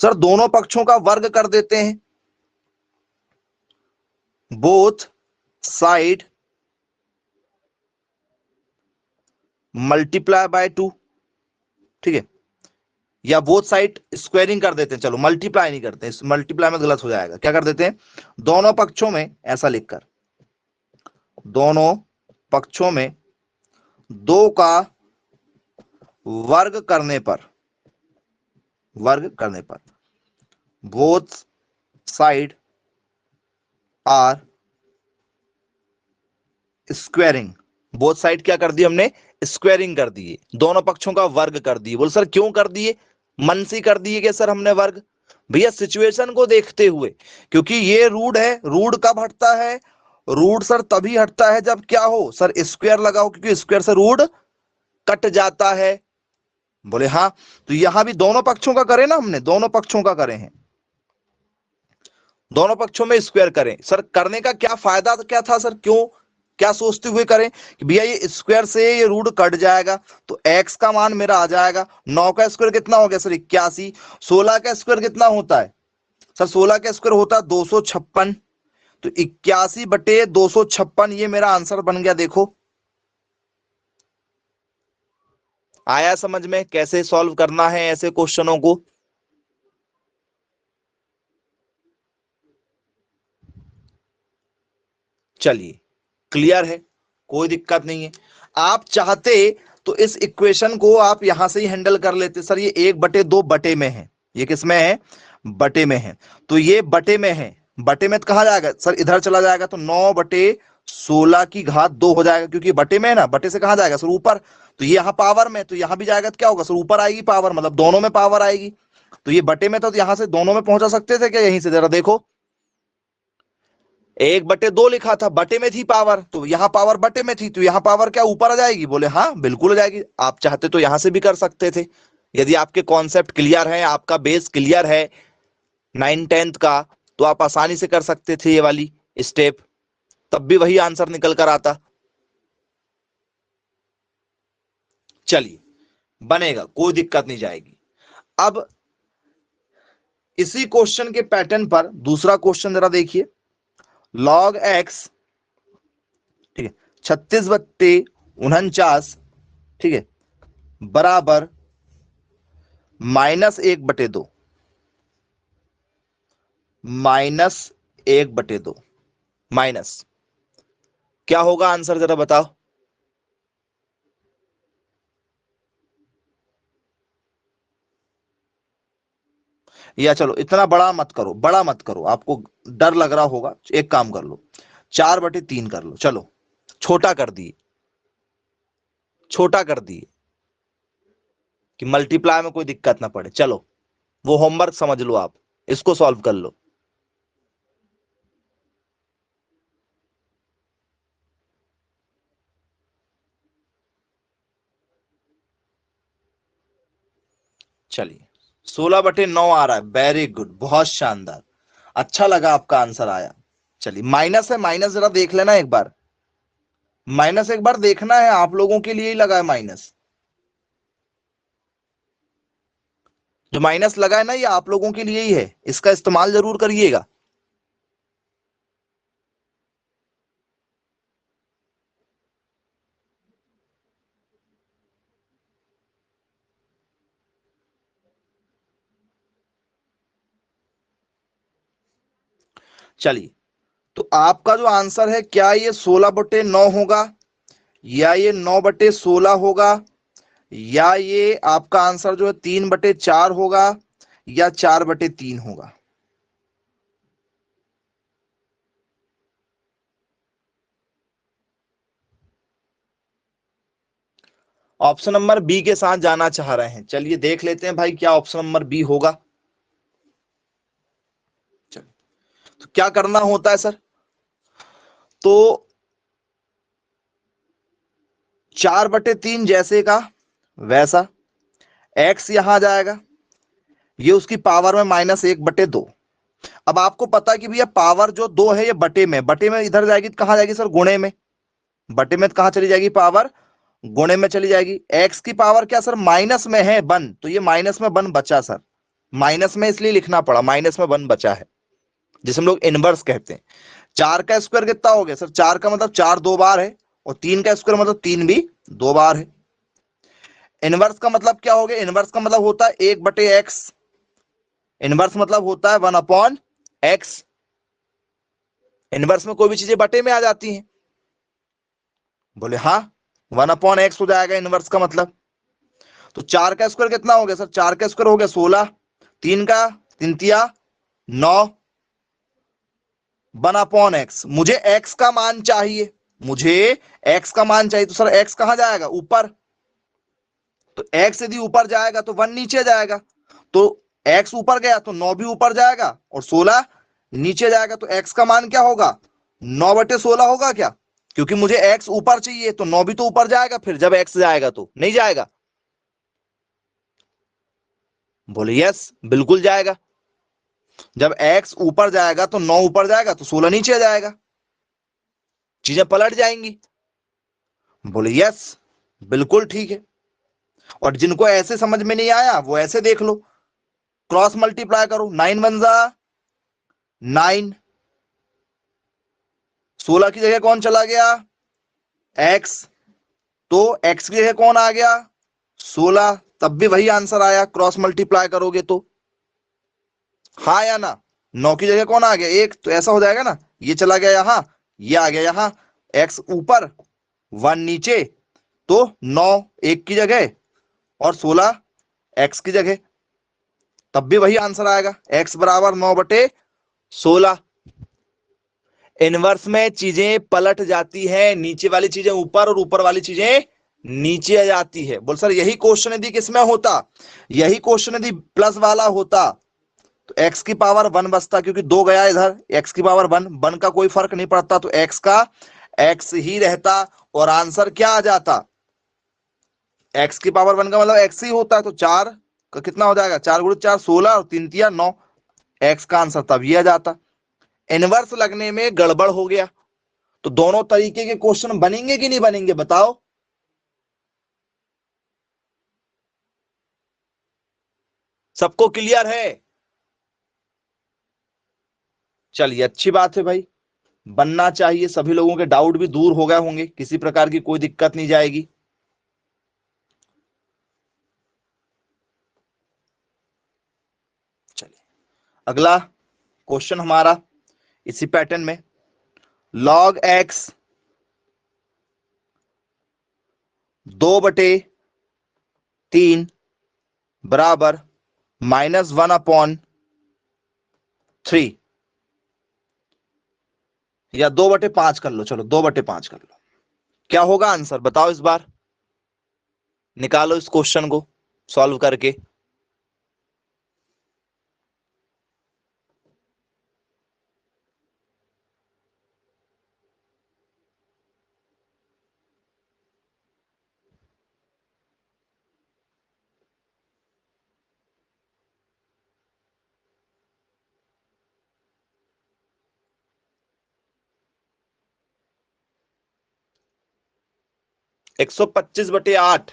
Sir दोनों पक्षों का वर्ग कर देते हैं, बोथ साइड मल्टीप्लाई बाय 2, ठीक है, या बोथ साइड स्क्वायरिंग कर देते हैं, चलो मल्टीप्लाई नहीं करते, मल्टीप्लाई में गलत हो जाएगा, क्या कर देते हैं, दोनों पक्षों में ऐसा लिखकर, दोनों पक्षों में 2 का वर्ग करने पर both side are squaring, both side क्या कर दी हमने, स्क्वायरिंग कर दिए, दोनों पक्षों का वर्ग कर दिए। बोल सर क्यों कर दिए, मन से कर दिए क्या सर हमने वर्ग, भैया सिचुएशन को देखते हुए, क्योंकि ये रूट है, रूट कब हटता है, रूट सर तभी हटता है जब क्या हो सर, स्क्वायर लगाओ, क्योंकि स्क्वायर से रूट कट जाता है। बोले हाँ, तो यहां भी दोनों पक्षों का करें ना, हमने दोनों पक्षों का करे हैं, दोनों पक्षों में स्क्वायर करें। सर करने का क्या फायदा क्या था सर, क्यों क्या सोचते हुए करें कि भैया ये स्क्वायर से ये रूट कट जाएगा, तो x का मान मेरा आ जाएगा, 9 का स्क्वायर कितना हो गया सर 81, 16 का स्क्वायर कितना होता है सर, 16 का स्क्वायर होता है 256, तो 81/256 ये मेरा आंसर बन गया। देखो आया समझ में कैसे सॉल्व करना है ऐसे क्वेश्चनों को। चलिए क्लियर है, कोई दिक्कत नहीं है। आप चाहते तो इस इक्वेशन को आप यहां से ही हैंडल कर लेते, सर ये 1/2 बटे में है, ये किस में है, बटे में है, तो ये बटे में है, बटे में तो कहा जाएगा सर, इधर चला जाएगा तो 9/16 की घात 2 हो जाएगा, क्योंकि बटे में है ना, बटे से कहा जाएगा सर ऊपर, तो ये यहाँ पावर में, तो यहां भी जाएगा तो क्या होगा सर, ऊपर आएगी पावर, मतलब दोनों में पावर आएगी, तो ये बटे में था तो यहां से दोनों में पहुंचा सकते थे क्या, यहीं से जरा देखो 1/2 लिखा था, बटे में थी पावर, तो यहां पावर बटे में थी, तो यहां पावर क्या ऊपर आ जाएगी, बोले हाँ बिल्कुल आ जाएगी। आप चाहते तो यहां से भी कर सकते थे, यदि आपके कॉन्सेप्ट क्लियर है, आपका बेस क्लियर है 9-10th का, तो आप आसानी से कर सकते थे ये वाली स्टेप, तब भी वही आंसर निकल कर आता। चलिए बनेगा, कोई दिक्कत नहीं जाएगी। अब इसी क्वेश्चन के पैटर्न पर दूसरा क्वेश्चन जरा देखिए, log x, ठीक है, 36/49, ठीक है, बराबर -1/2, -1/2 माइनस, क्या होगा आंसर जरा बताओ। या चलो इतना बड़ा मत करो, बड़ा मत करो, आपको डर लग रहा होगा, एक काम कर लो 4/3 कर लो, चलो छोटा कर दिए, छोटा कर दिए कि मल्टीप्लाई में कोई दिक्कत ना पड़े, चलो वो होमवर्क समझ लो, आप इसको सॉल्व कर लो। चलिए 16/9 आ रहा है, वेरी गुड, बहुत शानदार, अच्छा लगा आपका आंसर आया। चलिए माइनस है, माइनस जरा देख लेना एक बार, माइनस एक बार देखना है, आप लोगों के लिए ही लगा है माइनस, जो माइनस लगा है ना ये आप लोगों के लिए ही है, इसका इस्तेमाल जरूर करिएगा। चलिए तो आपका जो आंसर है, क्या ये 16/9 होगा, या ये 9/16 होगा, या ये आपका आंसर जो है 3/4 होगा, या 4/3 होगा। ऑप्शन नंबर बी के साथ जाना चाह रहे हैं, चलिए देख लेते हैं भाई क्या ऑप्शन नंबर बी होगा। तो क्या करना होता है सर, तो 4/3 जैसे का वैसा, x यहां जाएगा, ये उसकी पावर में -1/2। अब आपको पता है कि भैया पावर जो 2 है ये बटे में, बटे में इधर जाएगी तो कहां जाएगी सर, गुणे में, बटे में तो कहां चली जाएगी पावर, गुणे में चली जाएगी। x की पावर क्या सर माइनस में है 1, तो ये माइनस में 1 बचा सर, माइनस में इसलिए लिखना पड़ा, माइनस में 1 बचा है जिसे हम लोग इनवर्स कहते हैं। 4 का स्क्वायर कितना हो गया सर? 4 का मतलब 4 2 बार है, और 3 का स्क्वायर मतलब 3 भी 2 बार है। इनवर्स का मतलब क्या हो गया? इनवर्स का मतलब होता है 1/x। इनवर्स मतलब होता है 1/x। इनवर्स में कोई भी चीजें बटे में आ जाती हैं। बोले हाँ, 1/x हो जाएगा इनवर्स का मतलब। तो 4 का स्क्वायर कितना हो गया सर? 4 का स्क्वायर हो गया 16, 3 का 3 तिया 9, 1/x। मुझे x का मान चाहिए, मुझे x का मान चाहिए। तो सर x कहां जाएगा? ऊपर। तो x यदि ऊपर जाएगा तो 1 नीचे जाएगा। तो x ऊपर गया तो 9 भी ऊपर जाएगा और 16 नीचे जाएगा। तो x का मान क्या होगा? 9/16 होगा क्या? क्योंकि मुझे x ऊपर चाहिए तो 9 भी तो ऊपर जाएगा फिर, जब x जाएगा तो नहीं जाएगा? बोले यस, बिल्कुल जाएगा। जब x ऊपर जाएगा तो 9 ऊपर जाएगा तो 16 नीचे जाएगा, चीजें पलट जाएंगी। बोले यस, बिल्कुल ठीक है। और जिनको ऐसे समझ में नहीं आया वो ऐसे देख लो, क्रॉस मल्टीप्लाई करो। 9 1 जा 9, 16 की जगह कौन चला गया? x। तो x की जगह कौन आ गया? 16। तब भी वही आंसर आया क्रॉस मल्टीप्लाई करोगे तो। हाँ या ना? 9 की जगह कौन आ गया? 1। तो ऐसा हो जाएगा ना, ये चला गया यहां, ये आ गया यहां, x ऊपर 1 नीचे, तो 9 1 की जगह और 16 x की जगह। तब भी वही आंसर आएगा, x बराबर 9/16। इनवर्स में चीजें पलट जाती हैं, नीचे वाली चीजें ऊपर और ऊपर वाली चीजें नीचे आ जाती है। बोल सर यही क्वेश्चन यदि किसमें होता, यही क्वेश्चन यदि प्लस वाला होता तो x की पावर 1 बचता, क्योंकि 2 गया इधर, x की पावर 1 1 का कोई फर्क नहीं पड़ता, तो x का x ही रहता और आंसर क्या आ जाता? x की पावर 1 का मतलब x ही होता है। तो 4 का कितना हो जाएगा? 4 गुणित 4 16 और 3 तिया 9, x का आंसर तब ये आ जाता। इनवर्स लगने में गड़बड़ हो गया। तो दोनों तरीके के क्वेश्चन बनेंगे कि नहीं बनेंगे बताओ? सबको क्लियर है? चलिए अच्छी बात है भाई, बनना चाहिए। सभी लोगों के डाउट भी दूर हो गए होंगे, किसी प्रकार की कोई दिक्कत नहीं जाएगी। चलिए अगला क्वेश्चन हमारा इसी पैटर्न में, log x 2/3 बराबर -1/3, या 2/5 कर लो, चलो 2/5 कर लो। क्या होगा आंसर बताओ इस बार? निकालो इस क्वेश्चन को सॉल्व करके। एक 125/8,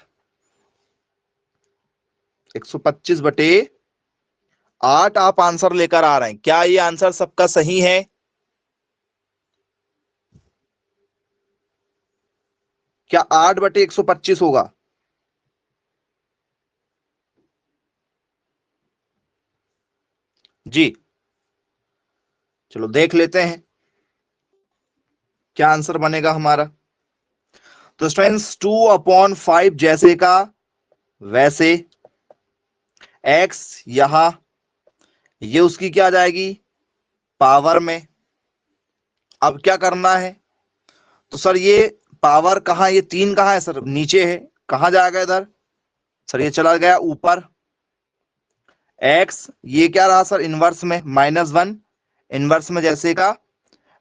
125/8 आप आंसर लेकर आ रहे हैं। क्या ये आंसर सबका सही है? क्या 8/125 होगा? जी चलो देख लेते हैं क्या आंसर बनेगा हमारा। तो स्टूडेंट्स 2/5 जैसे का वैसे, x यहां, ये उसकी क्या आ जाएगी? पावर में। अब क्या करना है? तो सर ये पावर कहां, ये 3 कहां है सर? नीचे है, कहां जाएगा इधर? सर ये चला गया ऊपर। x ये क्या रहा सर? इनवर्स में -1, इनवर्स में जैसे का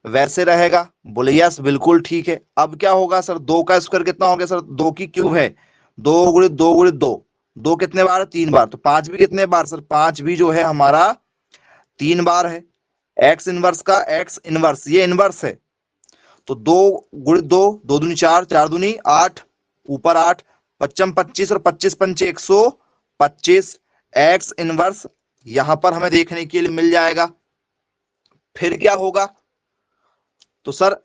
वैसे रहेगा। बोले यस बिल्कुल ठीक है। अब क्या होगा सर? 2 का स्क्वायर कितना हो गया सर? 2 की क्यूब है, 2 गुणित 2 गुणित 2, 2 कितने बार? 3 बार। तो 5 भी कितने बार सर? 5 भी जो है हमारा 3 बार है। एक्स इनवर्स का एक्स इनवर्स ये इनवर्स है, तो 2 गुणित 2, 2 दूनी 4, 4 दूनी 8, ऊपर 8, 55 25 और 25 पंचे 125, एक्स इनवर्स यहां पर हमें देखने के लिए मिल जाएगा। फिर क्या होगा, तो सर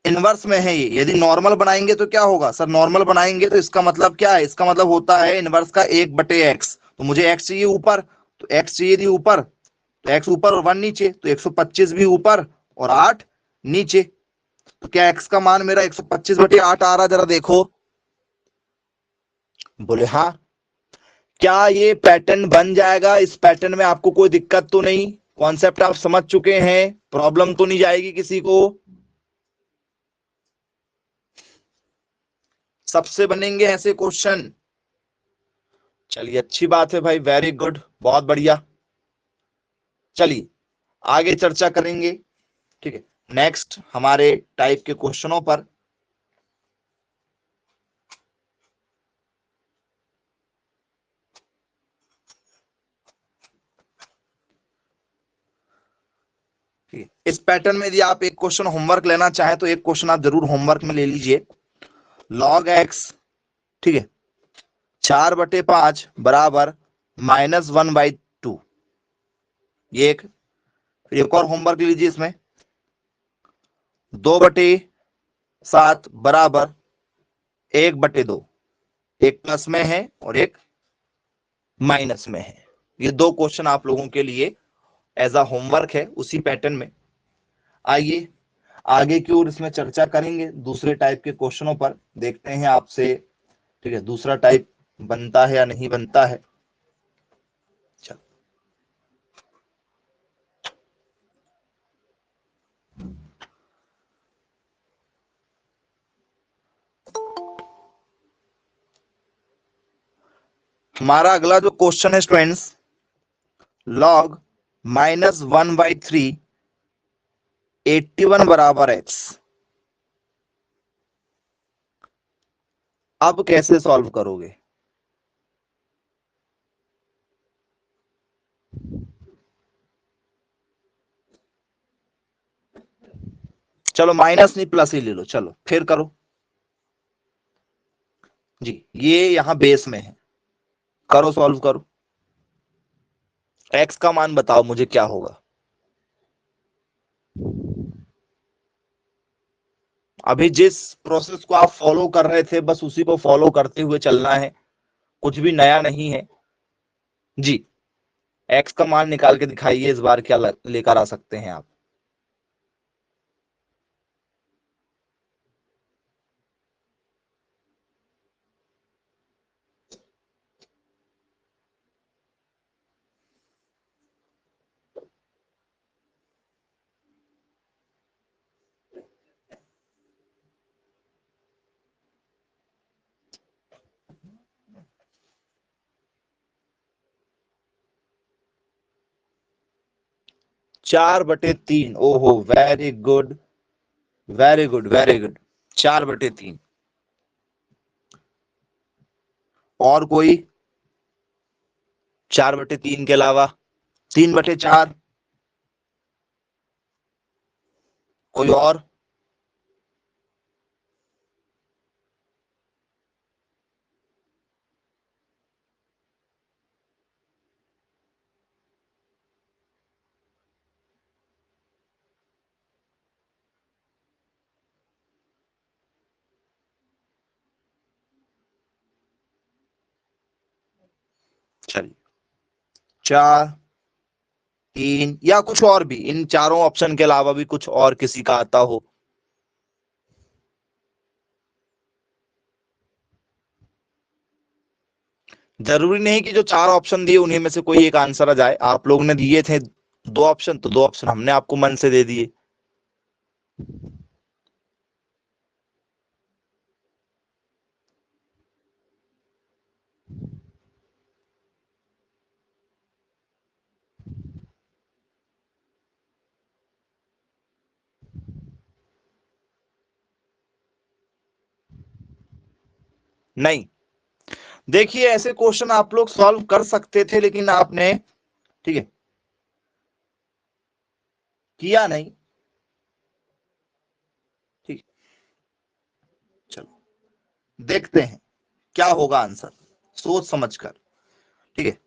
इनवर्स में है ये, यदि नॉर्मल बनाएंगे तो क्या होगा सर, नॉर्मल बनाएंगे तो इसका मतलब क्या है, इसका मतलब होता है इनवर्स का 1/x। तो मुझे x चाहिए ऊपर, तो x चाहिए थी ऊपर, तो x ऊपर और 1 नीचे, तो 125 भी ऊपर और 8 नीचे। तो क्या x का मान मेरा 125/8 आ रहा, जरा देखो। बोले हाँ। क्या ये पैटर्न बन जाएगा, इस पैटर्न में आपको कोई दिक्कत तो नहीं, कॉन्सेप्ट आप समझ चुके हैं, प्रॉब्लम तो नहीं जाएगी किसी को? सबसे बनेंगे ऐसे क्वेश्चन। चलिए अच्छी बात है भाई, वेरी गुड, बहुत बढ़िया। चलिए आगे चर्चा करेंगे। ठीक है, नेक्स्ट हमारे टाइप के क्वेश्चनों पर। ठीक है, इस पैटर्न में यदि आप एक क्वेश्चन होमवर्क लेना चाहें तो एक क्वेश्चन आप जरूर होमवर्क में ले लीजिए। log x, ठीक है, 4/5 बराबर -1/2। ये एक, फिर एक और होमवर्क लीजिए इसमें, 2/7 बराबर 1/2। एक प्लस में है और एक माइनस में है। ये दो क्वेश्चन आप लोगों के लिए एज अ होमवर्क है उसी पैटर्न में। आइए आगे की ओर इसमें चर्चा करेंगे दूसरे टाइप के क्वेश्चनों पर, देखते हैं आपसे, ठीक है, दूसरा टाइप बनता है या नहीं बनता है। चल हमारा अगला जो क्वेश्चन है स्टूडेंट्स, log -1/3 81 बराबर x। अब कैसे सॉल्व करोगे? चलो माइनस नहीं प्लस ही ले लो, चलो फिर करो जी, ये यहां बेस में है, करो सॉल्व करो। x का मान बताओ मुझे क्या होगा। अभी जिस प्रोसेस को आप फॉलो कर रहे थे बस उसी को फॉलो करते हुए चलना है, कुछ भी नया नहीं है जी। x का मान निकाल के दिखाइए, इस बार क्या लेकर आ सकते हैं आप। चार बटे तीन, ओहो very good, very good, very good, 4/3। और कोई? 4/3 के अलावा 3/4, कोई और? चलिए 4, 3 या कुछ और भी, इन चारों ऑप्शन के अलावा भी कुछ और किसी का आता हो। जरूरी नहीं कि जो चार ऑप्शन दिए उन्हीं में से कोई एक आंसर आ जाए, आप लोगों ने दिए थे 2 ऑप्शन, तो 2 ऑप्शन हमने आपको मन से दे दिए। नहीं, देखिए ऐसे क्वेश्चन आप लोग सॉल्व कर सकते थे लेकिन आपने, ठीक है, किया नहीं। ठीक, चलो देखते हैं क्या होगा आंसर, सोच समझ कर। ठीक है,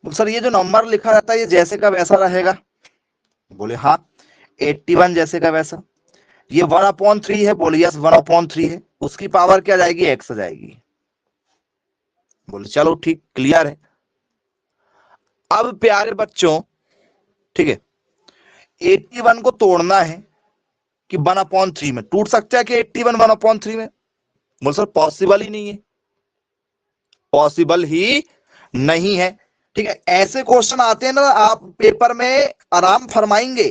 तो सर ये जो नंबर लिखा रहता है ये जैसे का वैसा रहेगा? बोले हाँ। 81 जैसे का वैसा। ये 1/3 है? बोले यस 1/3 है। उसकी पावर क्या जाएगी? एक्स आ जाएगी। बोले चलो ठीक, क्लियर है। अब प्यारे बच्चों, ठीक है, 81 को तोड़ना है कि 1/3 में? टूट सकता है कि 81 1/3 में? बोले सर पॉसिबल ही नहीं है, पॉसिबल ही नहीं है। ठीक है, ऐसे क्वेश्चन आते हैं ना, आप पेपर में आराम फरमाएंगे।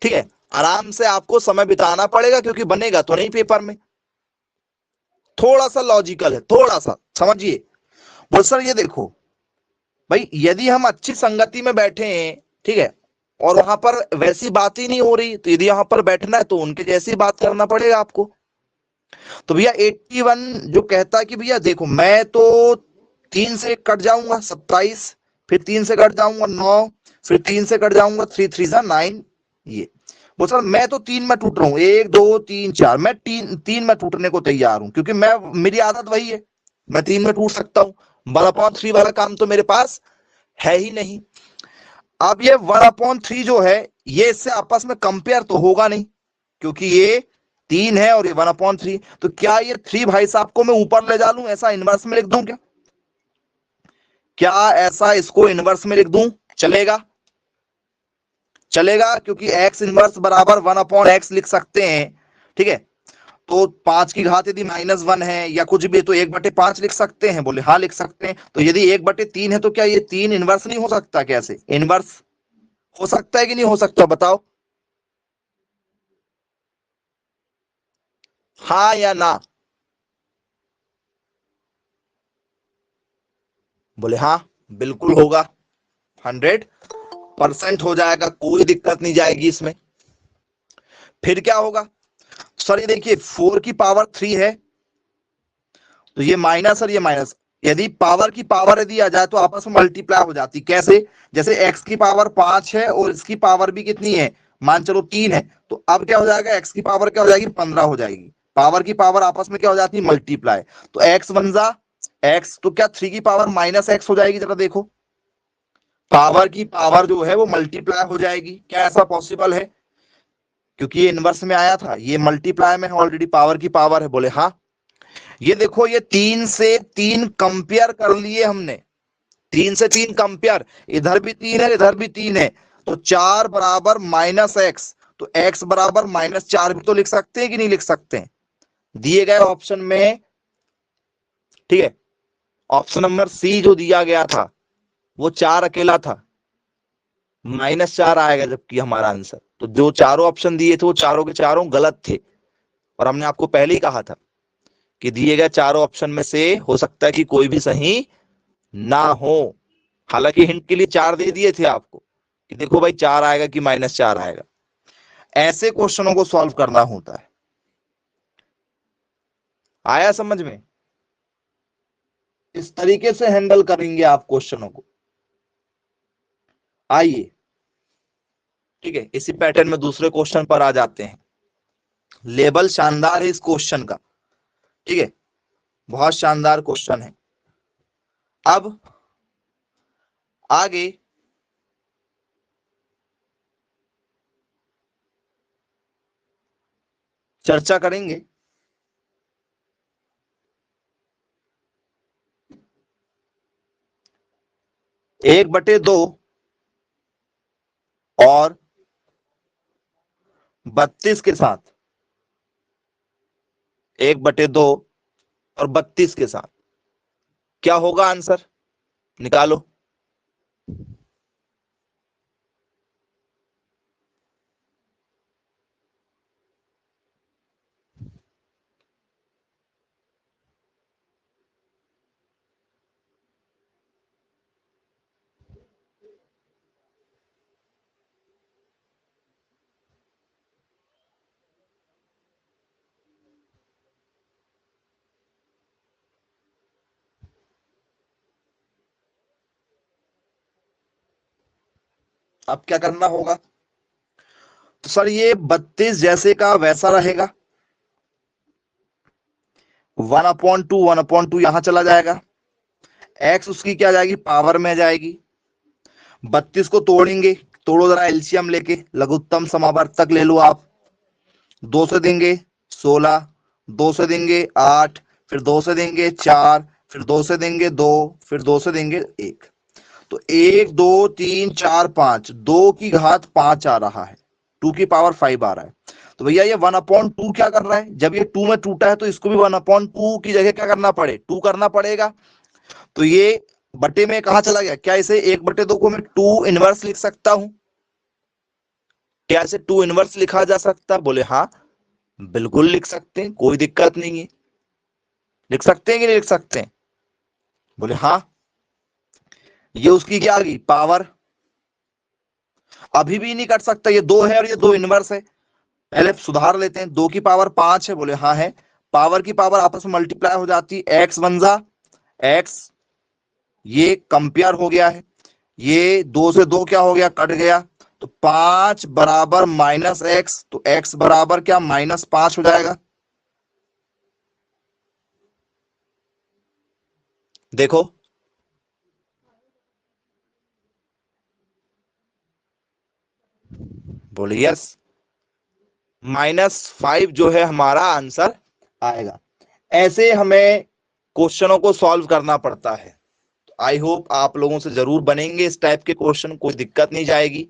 ठीक है, आराम से आपको समय बिताना पड़ेगा क्योंकि बनेगा तो नहीं पेपर में। थोड़ा सा लॉजिकल है, थोड़ा सा समझिए। बोल सर ये देखो भाई, यदि हम अच्छी संगति में बैठे हैं, ठीक है, और वहां पर वैसी बात ही नहीं हो रही, तो यदि यहां पर बैठना है तो उनके जैसी बात करना पड़ेगा आपको। तो भैया 81 जो कहता है कि भैया देखो मैं तो 3 से कट जाऊंगा 27, फिर 3 से कट जाऊंगा 9, फिर 3 से कट जाऊंगा 3 3 9। ये वो सर मैं तो 3 में टूट रहा हूँ, 1 2 3 4, मैं 3 में टूटने को तैयार हूँ क्योंकि मैं, मेरी आदत वही है, मैं 3 में टूट सकता हूँ। 1/3 वाला काम तो मेरे पास है ही नहीं। अब ये 1/3 जो है ये इससे आपस में कंपेयर तो होगा नहीं क्योंकि ये 3 है और ये 1/3। तो क्या ये 3 भाई साहब को मैं ऊपर ले जा लूं, ऐसा इनवर्स में लिख दूं क्या? क्या ऐसा इसको इनवर्स में लिख दूं? चलेगा? चलेगा, क्योंकि x इनवर्स बराबर 1/x लिख सकते हैं। ठीक है, तो 5 की घात यदि -1 है या कुछ भी, तो 1/5 लिख सकते हैं? बोले हाँ लिख सकते हैं। तो यदि 1/3 है तो क्या ये 3 इनवर्स नहीं हो सकता? कैसे इनवर्स हो सकता है कि नहीं हो सकता, बताओ हाँ या ना? बोले हाँ बिल्कुल होगा, 100% हो जाएगा, कोई दिक्कत नहीं जाएगी इसमें। फिर क्या होगा सर? ये देखिए 4 की पावर 3 है तो ये माइनस और ये माइनस, यदि पावर की पावर यदि आ जाए तो आपस में मल्टीप्लाई हो जाती। कैसे? जैसे x की पावर 5 है और इसकी पावर भी कितनी है, मान चलो 3 है, तो अब क्या हो जाएगा, x की पावर क्या हो जाएगी, 15 हो जाएगी। पावर की पावर आपस में क्या हो जाती है, मल्टीप्लाई। तो x बन जा x, तो क्या 3 की पावर -x हो जाएगी? जरा देखो, पावर की पावर जो है वो मल्टीप्लाई हो जाएगी। क्या ऐसा पॉसिबल है? क्योंकि ये इनवर्स में आया था, ये मल्टीप्लाई में है ऑलरेडी, पावर की पावर है। बोले हाँ। ये देखो ये 3 से 3 कंपेयर कर लिए हमने, 3 से 3 कंपेयर, इधर भी 3 है इधर भी 3 है, तो 4 बराबर -x, तो x बराबर -4 भी तो लिख सकते हैं कि नहीं लिख सकते हैं? दिए गए ऑप्शन में, ठीक है, ऑप्शन नंबर सी जो दिया गया था वो 4 अकेला था, -4 आएगा जबकि हमारा आंसर। तो जो चारों ऑप्शन दिए थे वो चारों के चारों गलत थे, और हमने आपको पहले ही कहा था कि दिए गए चारों ऑप्शन में से हो सकता है कि कोई भी सही ना हो। हालांकि हिंट के लिए 4 दे दिए थे आपको कि देखो भाई 4 आएगा कि -4 आएगा। ऐसे क्वेश्चनों को सॉल्व करना होता है। आया समझ में? इस तरीके से हैंडल करेंगे आप क्वेश्चनों को। आइए, ठीक है, इसी पैटर्न में दूसरे क्वेश्चन पर आ जाते हैं। लेवल शानदार है इस क्वेश्चन का, ठीक है, बहुत शानदार क्वेश्चन है। अब आगे चर्चा करेंगे 1/2 और 32 के साथ, 1/2 और 32 के साथ क्या होगा आंसर? निकालो। अब क्या करना होगा? तो सर ये 32 जैसे का वैसा रहेगा, 1/2 1/2 यहां चला जाएगा, x उसकी क्या जाएगी, पावर में जाएगी। 32 को तोड़ेंगे, तोड़ो जरा एलसीएम लेके, लघुत्तम समावर्तक ले लो आप। 2 से देंगे 16, 2 से देंगे 8, फिर 2 से देंगे 4, फिर 2 से देंगे 2, फिर 2 से देंगे 1। तो 1 2 3 4 5, 2 की घात 5 आ रहा है, 2 की पावर 5 आ रहा है। तो भैया ये 1/2 क्या कर रहा है, जब ये 2 में टूटा है तो इसको भी 1/2 की जगह क्या करना पड़े, 2 करना पड़ेगा। तो ये बटे में कहा चला गया, क्या इसे 1/2 को मैं 2 इनवर्स लिख सकता हूं? क्या इसे 2 इनवर्स लिखा जा सकता? बोले हाँ बिल्कुल लिख सकते हैं, कोई दिक्कत नहीं है। लिख सकते हैं कि नहीं लिख सकते हैं? बोले हाँ। ये उसकी क्या आ गई, पावर। अभी भी नहीं कर सकता, ये 2 है और ये 2 इनवर्स है। पहले सुधार लेते हैं, 2 की पावर 5 है, बोले हाँ है। पावर की पावर आपस में मल्टीप्लाई हो जाती है, एक्स वन जा एक्स, ये कंपेयर हो गया है। ये 2 से 2 क्या हो गया, कट गया। तो 5 बराबर माइनस एक्स, तो एक्स बराबर क्या, -5 हो जाएगा। देखो बोले यस, -5 जो है हमारा आंसर आएगा। ऐसे हमें क्वेश्चनों को सॉल्व करना पड़ता है। आई होप आप लोगों से जरूर बनेंगे इस टाइप के क्वेश्चन, कोई दिक्कत नहीं जाएगी।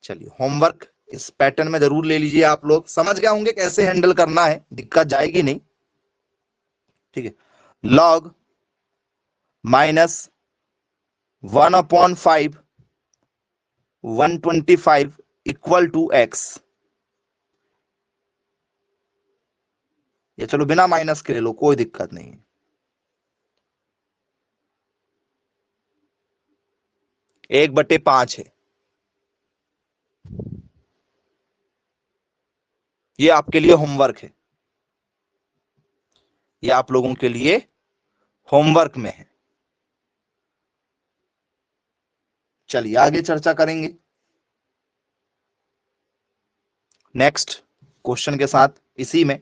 चलिए होमवर्क इस पैटर्न में जरूर ले लीजिए, आप लोग समझ गए होंगे कैसे हैंडल करना है, दिक्कत जाएगी नहीं। ठीक है, log -1/5 125 इक्वल टू एक्स। ये चलो बिना माइनस के ले लो, कोई दिक्कत नहीं है। एक बटे 5 है, ये आपके लिए होमवर्क है, ये आप लोगों के लिए होमवर्क में है। चलिए आगे चर्चा करेंगे नेक्स्ट क्वेश्चन के साथ, इसी में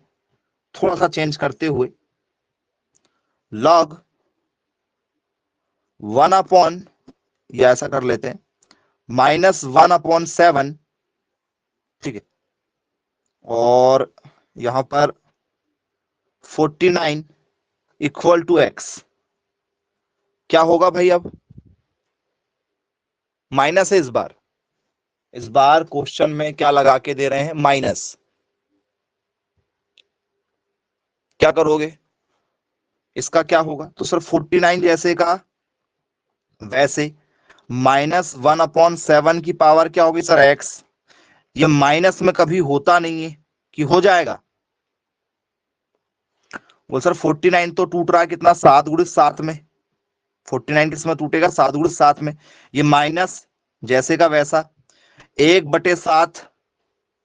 थोड़ा सा चेंज करते हुए। log 1/, या ऐसा कर लेते हैं -1/7, ठीक है, और यहां पर 49 इक्वल टू एक्स। क्या होगा भाई, अब माइनस है इस बार क्वेश्चन में क्या लगा के दे रहे हैं, माइनस। क्या करोगे, इसका क्या होगा, तो सर 49 जैसे का वैसे, -1/7 की पावर क्या होगी सर, एक्स। ये माइनस में कभी होता नहीं है कि हो जाएगा। वो सर 49 तो टूट रहा है कितना, 7 × 7 में। 49 किस में टूटेगा, 7 × 7 में। ये माइनस जैसे का वैसा, 1/7,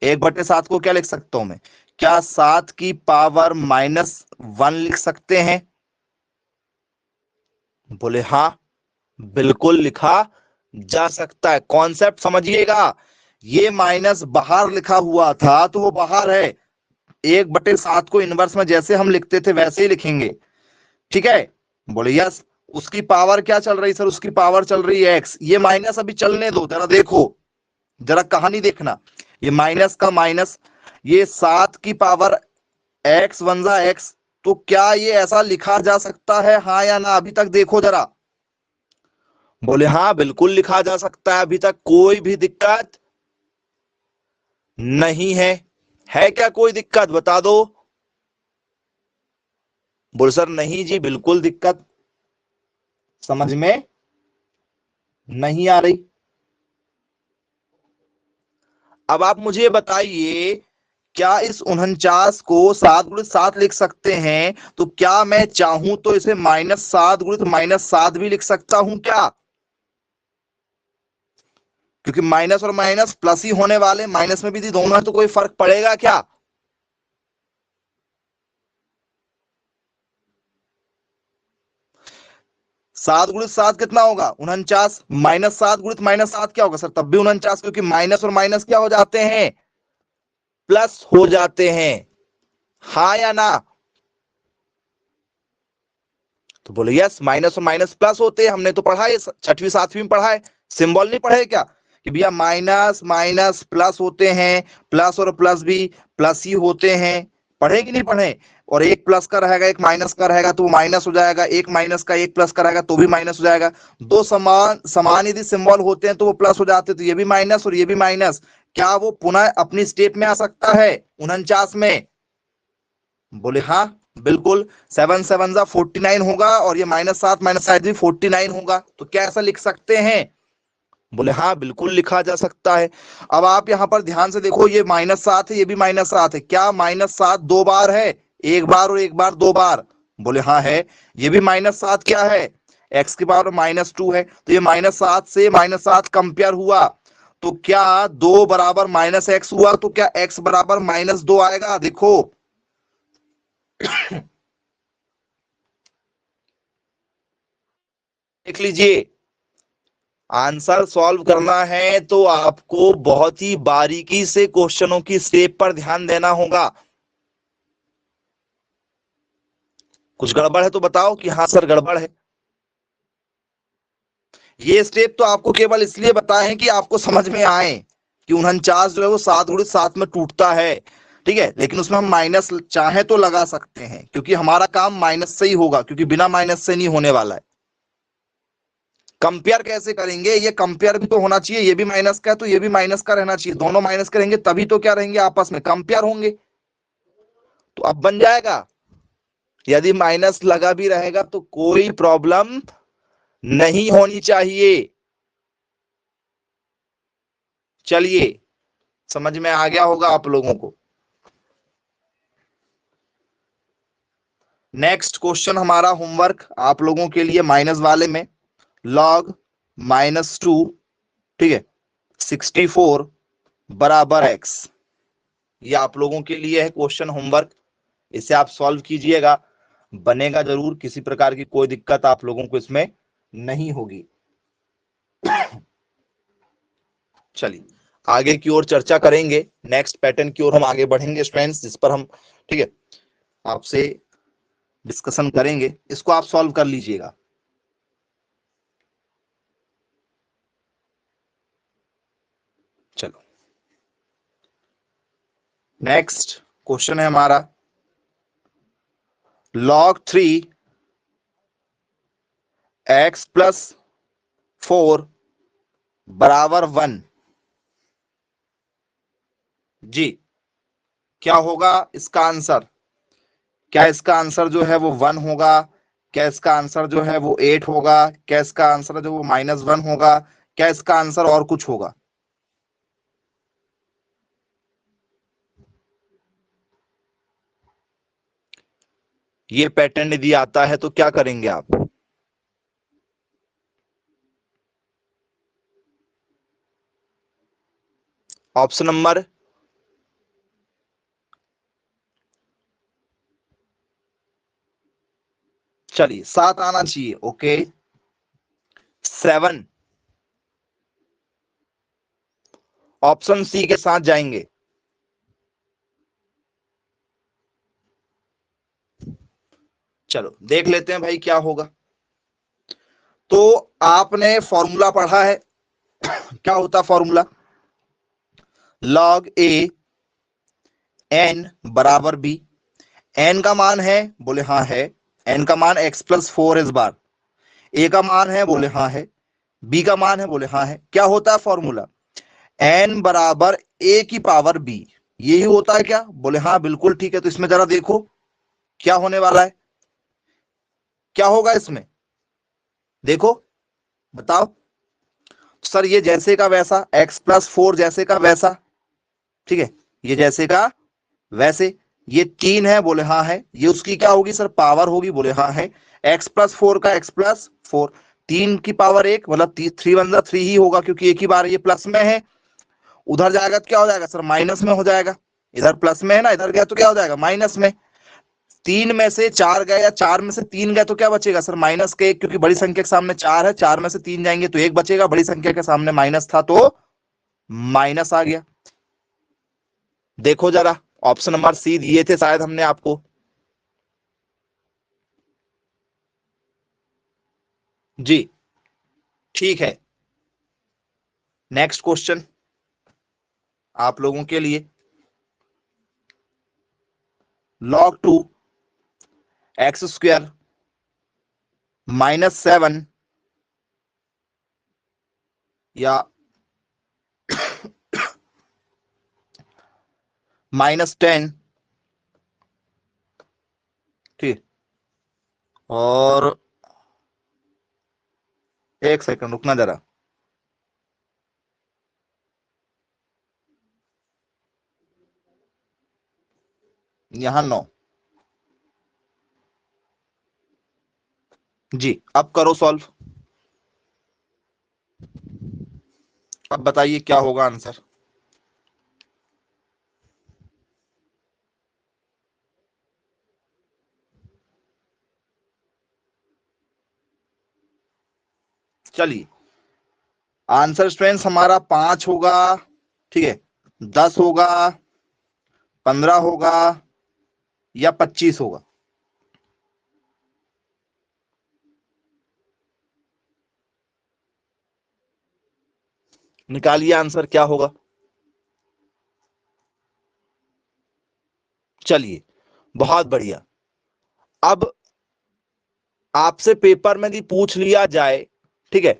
1/7 को क्या लिख सकता हूं मैं, क्या 7 की पावर -1 लिख सकते हैं? बोले हाँ बिल्कुल लिखा जा सकता है। कॉन्सेप्ट समझिएगा, ये माइनस बाहर लिखा हुआ था तो वो बाहर है, 1/7 को इनवर्स में जैसे हम लिखते थे वैसे ही लिखेंगे, ठीक है। बोले यस, उसकी पावर क्या चल रही सर, उसकी पावर चल रही है एक्स। ये माइनस अभी चलने दो, जरा देखो, जरा कहानी देखना। ये माइनस का माइनस, ये 7 की पावर एक्स वन जा एक्स, तो क्या ये ऐसा लिखा जा सकता है, हाँ या ना, अभी तक देखो जरा। बोले हाँ बिल्कुल लिखा जा सकता है, अभी तक कोई भी दिक्कत नहीं है क्या कोई दिक्कत, बता दो। बोले सर नहीं जी, बिल्कुल दिक्कत समझ में नहीं आ रही। अब आप मुझे बताइए, क्या इस 49 को 7 × 7 लिख सकते हैं? तो क्या मैं चाहूं तो इसे -7 × -7 भी लिख सकता हूं क्या? क्योंकि माइनस और माइनस प्लस ही होने वाले, माइनस में भी दोनों है तो कोई फर्क पड़ेगा क्या? 7 × 7 कितना होगा, 49, -7 × -7 क्या होगा सर, तब भी 49, क्योंकि माइनस और माइनस क्या हो जाते हैं, प्लस हो जाते हैं, हाँ या ना? तो बोले यस, माइनस और माइनस प्लस होते हैं, हमने तो पढ़ा है, 6वीं 7वीं में पढ़ा है, सिंबल नहीं पढ़े क्या कि भैया माइनस माइनस प्लस होते हैं, प्लस और प्लस भी प्लस ही होते हैं, पढ़े कि नहीं पढ़े। और एक प्लस का रहेगा एक माइनस का रहेगा तो वो माइनस हो जाएगा, एक माइनस का एक प्लस का रहेगा तो भी माइनस हो जाएगा। दो समान समान यदि सिंबल होते हैं तो वो प्लस हो जाते हैं, तो ये भी माइनस और ये भी माइनस, क्या वो पुनः अपनी स्टेप में आ सकता है 49 में। बोले हाँ बिल्कुल, 7 7 जा 49 होगा और ये -7 -7 भी 49 होगा, तो क्या ऐसा लिख सकते हैं। बोले हाँ बिल्कुल लिखा जा सकता है। अब आप यहां पर ध्यान से देखो, ये -7 है, ये भी -7 है, क्या -7 दो बार है, एक बार और एक बार, दो बार। बोले हाँ है। ये भी -7 क्या है, x की पावर -2 है, तो ये -7 से -7 कंपेयर हुआ, तो क्या 2 बराबर -x हुआ, तो क्या x बराबर -2 आएगा। देखो देख लीजिए, आंसर सॉल्व करना है तो आपको बहुत ही बारीकी से क्वेश्चनों की स्टेप पर ध्यान देना होगा। कुछ गड़बड़ है तो बताओ कि हाँ सर गड़बड़ है। ये स्टेप तो आपको केवल इसलिए बताए हैं कि आपको समझ में आए कि 49 जो है वो 7 में टूटता है, ठीक है, लेकिन उसमें हम माइनस चाहे तो लगा सकते हैं, क्योंकि हमारा काम माइनस से ही होगा, क्योंकि बिना माइनस से नहीं होने वाला है। कंपेयर कैसे करेंगे, ये कंपेयर भी तो होना चाहिए, ये भी माइनस का है तो ये भी माइनस का रहना चाहिए, दोनों माइनस करेंगे तभी तो क्या रहेंगे, आपस में कंपेयर होंगे। तो अब बन जाएगा, यदि माइनस लगा भी रहेगा तो कोई प्रॉब्लम नहीं होनी चाहिए। चलिए, समझ में आ गया होगा आप लोगों को। नेक्स्ट क्वेश्चन हमारा होमवर्क आप लोगों के लिए माइनस वाले में, log -2, ठीक है, 64 बराबर x, ये आप लोगों के लिए है क्वेश्चन होमवर्क, इसे आप सॉल्व कीजिएगा, बनेगा जरूर, किसी प्रकार की कोई दिक्कत आप लोगों को इसमें नहीं होगी। चलिए आगे की ओर चर्चा करेंगे, नेक्स्ट पैटर्न की ओर हम आगे बढ़ेंगे स्टूडेंट्स, जिस पर हम, ठीक है, आपसे डिस्कशन करेंगे, इसको आप सॉल्व कर लीजिएगा। चलो नेक्स्ट क्वेश्चन है हमारा, log 3 x + 4 बराबर 1, जी क्या होगा इसका आंसर, क्या इसका आंसर जो है वो 1 होगा, क्या इसका आंसर जो है वो 8 होगा, क्या इसका आंसर जो वो -1 होगा, क्या इसका आंसर और कुछ होगा। ये पैटर्न यदि आता है तो क्या करेंगे आप। ऑप्शन नंबर, चलिए 7 आना चाहिए, ओके 7, ऑप्शन सी के साथ जाएंगे। चलो देख लेते हैं भाई क्या होगा। तो आपने फॉर्मूला पढ़ा है, क्या होता फॉर्मूला, log a n बराबर b, n का मान है, बोले हाँ है, n का मान x + 4 इस बार, a का मान है, बोले हाँ है, b का मान है, बोले हाँ है, क्या होता है फॉर्मूला, n बराबर a की पावर b, यही होता है क्या, बोले हाँ बिल्कुल ठीक है। तो इसमें जरा देखो क्या होने वाला है, क्या होगा इसमें, देखो बताओ। सर ये जैसे का वैसा, x + 4 जैसे का वैसा, ठीक है, ये जैसे का वैसे, ये 3 है, बोले हाँ है, ये उसकी क्या होगी सर, पावर होगी, बोले हाँ है, x + 4 का x + 4, 3 की पावर 1, मतलब 3 1 3 ही होगा, क्योंकि एक ही बार ये प्लस में है, उधर जाएगा तो क्या हो जाएगा सर, माइनस में हो जाएगा, इधर प्लस में है ना, इधर गया तो क्या हो जाएगा, माइनस में। 3 में से 4 गए या 4 में से 3 गए तो क्या बचेगा सर, -1, क्योंकि बड़ी संख्या के सामने 4 है, 4 में से 3 जाएंगे तो 1 बचेगा, बड़ी संख्या के सामने माइनस था तो माइनस आ गया। देखो जरा, ऑप्शन नंबर सी दिए थे शायद हमने आपको, जी ठीक है। नेक्स्ट क्वेश्चन आप लोगों के लिए, log 2 एक्स स्क्वायर -7 या -10, ठीक। और एक सेकंड रुकना जरा, यहां 9। जी अब करो सॉल्व, अब बताइए क्या होगा आंसर। चलिए, आंसर स्ट्रेंथ हमारा 5 होगा, ठीक है, 10 होगा, 15 होगा या 25 होगा। निकालिए आंसर क्या होगा। चलिए बहुत बढ़िया। अब आपसे पेपर में यदि पूछ लिया जाए, ठीक है,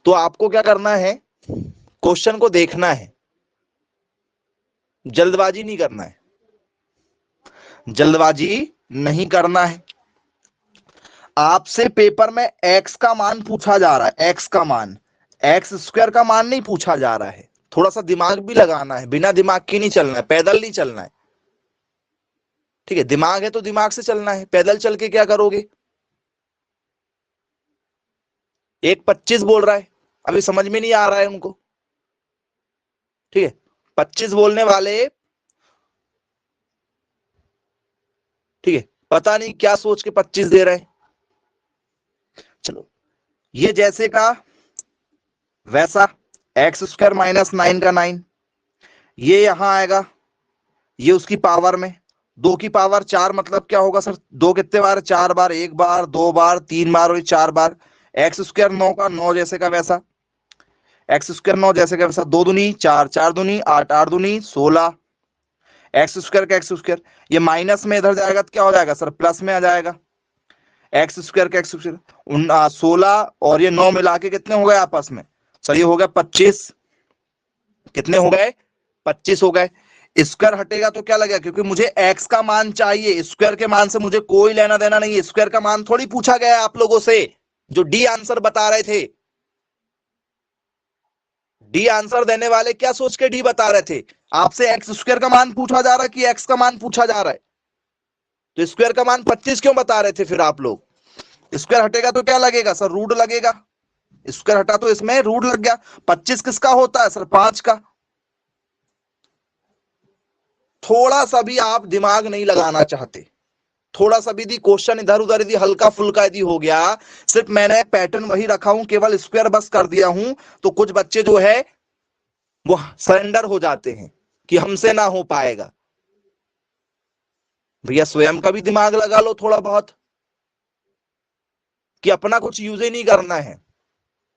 तो आपको क्या करना है, क्वेश्चन को देखना है, जल्दबाजी नहीं करना है, जल्दबाजी नहीं करना है। आपसे पेपर में एक्स का मान पूछा जा रहा है, एक्स का मान, एक्स स्क्वायर का मान नहीं पूछा जा रहा है। थोड़ा सा दिमाग भी लगाना है, बिना दिमाग के नहीं चलना है, पैदल नहीं चलना है, ठीक है। दिमाग है तो दिमाग से चलना है, पैदल चल के क्या करोगे। एक 25 बोल रहा है, अभी समझ में नहीं आ रहा है उनको, ठीक है। 25 बोलने वाले, ठीक है, पता नहीं क्या सोच के 25 दे रहे हैं। चलो, ये जैसे का वैसा, एक्स स्क्वायर -9 का 9, ये यहां आएगा, ये उसकी पावर में, 2 की पावर 4 मतलब क्या होगा सर, 2 कितने बार, 4 बार, 1 बार, 2 बार, 3 बार और 4 बार। एक्स स्क्वायर 9 का 9 जैसे का वैसा, एक्स स्क्वायर 9 जैसे का वैसा, 2 दूनी 4, 4 दूनी 8, 8 दूनी 16, एक्स स्क्वायर का एक्स स्क्वायर, ये माइनस में इधर जाएगा तो क्या हो जाएगा सर, प्लस में आ जाएगा, एक्स स्क्वायर का एक्स स्क्वायर 16 और ये 9 मिला के कितने हो गए आपस में सर, ये हो गया 25, कितने हो गए, 25 हो गए। स्क्वायर हटेगा तो क्या लगेगा, क्योंकि मुझे एक्स का मान चाहिए, स्क्वायर के मान से मुझे कोई लेना देना नहीं है, स्क्वायर का मान थोड़ी पूछा गया है आप लोगों से, जो डी आंसर बता रहे थे। डी आंसर देने वाले क्या सोच के डी बता रहे थे, आपसे एक्स स्क्वायर का मान पूछा जा रहा है कि एक्स का मान पूछा जा रहा है, तो स्क्वायर का मान 25 क्यों बता रहे थे फिर आप लोग। स्क्वायर हटेगा तो क्या लगेगा सर, रूट लगेगा, स्क्वायर हटा तो इसमें रूट लग गया। 25 किसका होता है सर, 5 का। थोड़ा सा भी आप दिमाग नहीं लगाना चाहते, थोड़ा सा भी यदि क्वेश्चन इधर उधर यदि हल्का फुल्का यदि हो गया, सिर्फ मैंने पैटर्न वही रखा हूं, केवल स्क्वायर बस कर दिया हूं, तो कुछ बच्चे जो है वो सरेंडर हो जाते हैं कि हमसे ना हो पाएगा। भैया स्वयं का भी दिमाग लगा लो थोड़ा बहुत, कि अपना कुछ यूज ही नहीं करना है,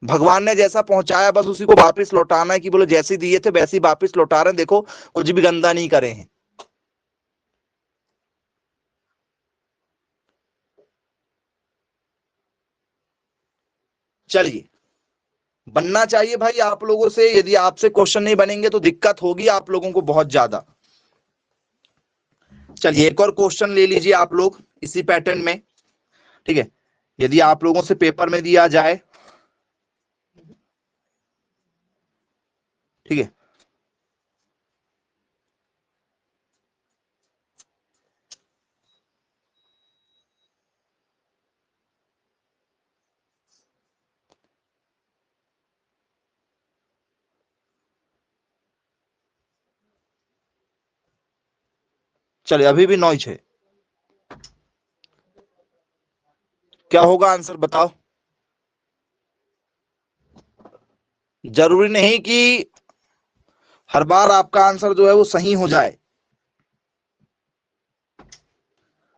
भगवान ने जैसा पहुंचाया बस उसी को वापस लौटाना है, कि बोले जैसे दिए थे वैसे ही वापस लौटा रहे हैं, देखो कुछ भी गंदा नहीं करे हैं। चलिए, बनना चाहिए भाई आप लोगों से, यदि आपसे क्वेश्चन नहीं बनेंगे तो दिक्कत होगी आप लोगों को बहुत ज्यादा। चलिए एक और क्वेश्चन ले लीजिए आप लोग इसी पैटर्न में, ठीक है। यदि आप लोगों से पेपर में दिया जाए, ठीक है, चलिए अभी भी नॉइज है, क्या होगा आंसर बताओ। जरूरी नहीं कि हर बार आपका आंसर जो है वो सही हो जाए,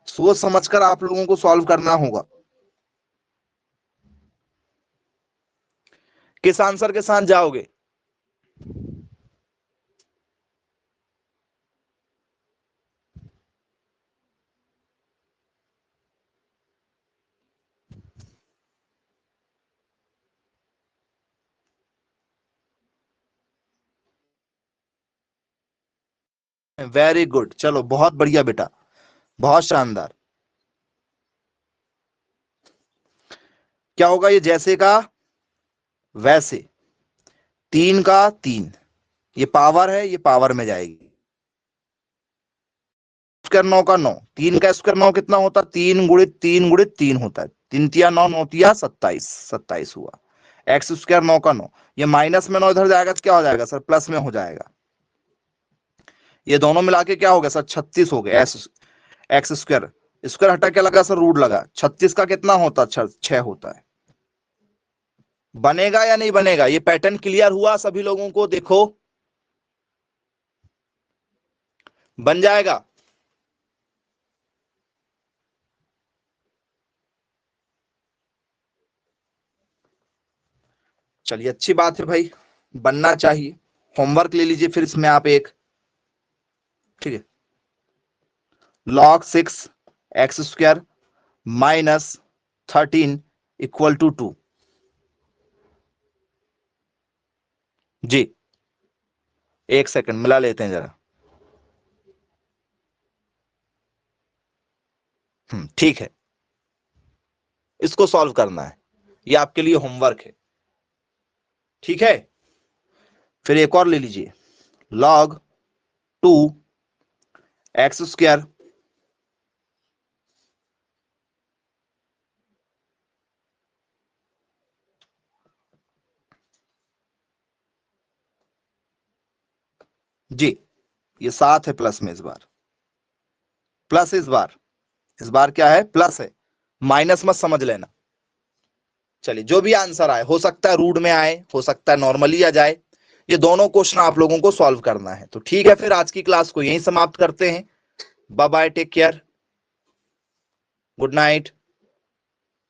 सोच समझकर आप लोगों को सॉल्व करना होगा। किस आंसर के साथ जाओगे? वेरी गुड, चलो बहुत बढ़िया बेटा, बहुत शानदार। क्या होगा ये? जैसे का वैसे, 3 का 3, ये पावर है, ये पावर में जाएगी। स्क्वायर 9 का 9, 3 का स्क्वायर 9 कितना होता है? 3 गुणित 3 गुणित 3 होता है। 3 तिया 9, 9 तिया 27, 27 हुआ। एक्स स्क्वायर 9 का 9, ये माइनस में 9 इधर जाएगा तो क्या हो जाएगा सर? प्लस में हो जाएगा। ये दोनों मिला के क्या हो गया सर? 36 हो गया। एक्स स्क्वायर, स्क्वायर हटा के लगा सर? रूट लगा। 36 का कितना होता? 6 होता है। बनेगा या नहीं बनेगा? ये पैटर्न क्लियर हुआ सभी लोगों को? देखो, बन जाएगा। चलिए, अच्छी बात है भाई, बनना चाहिए। होमवर्क ले लीजिए फिर इसमें आप एक, ठीक है। log 6 x square minus 13 equal to 2। जी, एक सेकंड मिला लेते हैं जरा। ठीक है, इसको सॉल्व करना है, ये आपके लिए होमवर्क है, ठीक है। फिर एक और ले लीजिए, log 2 एक्स स्क्वायर जी, ये 7 है प्लस में, इस बार प्लस, इस बार क्या है? प्लस है, माइनस मत समझ लेना। चलिए, जो भी आंसर आए, हो सकता है रूट में आए, हो सकता है नॉर्मली आ जाए, ये दोनों क्वेश्चन आप लोगों को सॉल्व करना है। तो ठीक है, फिर आज की क्लास को यहीं समाप्त करते हैं। Bye bye, take care, good night.